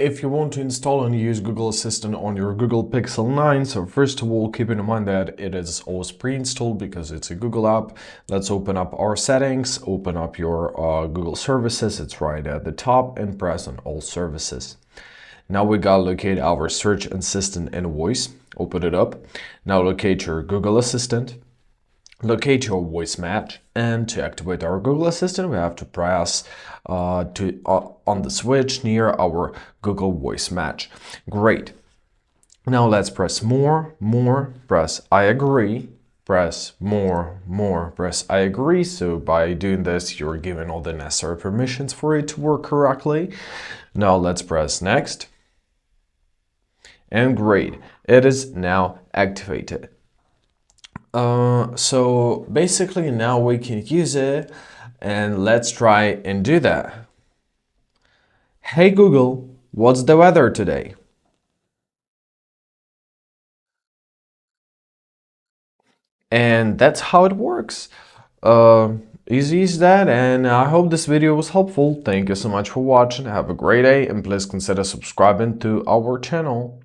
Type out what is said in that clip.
If you want to install and use Google Assistant on your Google Pixel 9, so first of all, keep in mind that it is always pre-installed because it's a Google app. Let's open up our settings, open up your Google services. It's right at the top and press on all services. Now we gotta locate our search assistant and voice. Open it up. Now locate your Google Assistant. Locate your voice match, and to activate our Google Assistant we have to press on the switch near our Google voice match. Great. Now let's press more, press I agree, press more, press I agree. So by doing this you're given all the necessary permissions for it to work correctly. Now let's press next. And great, it is now activated. So basically now we can use it, and let's try and do that. Hey Google, what's the weather today? And that's how it works. Easy as that, and I hope this video was helpful. Thank you so much for watching. Have a great day, and please consider subscribing to our channel.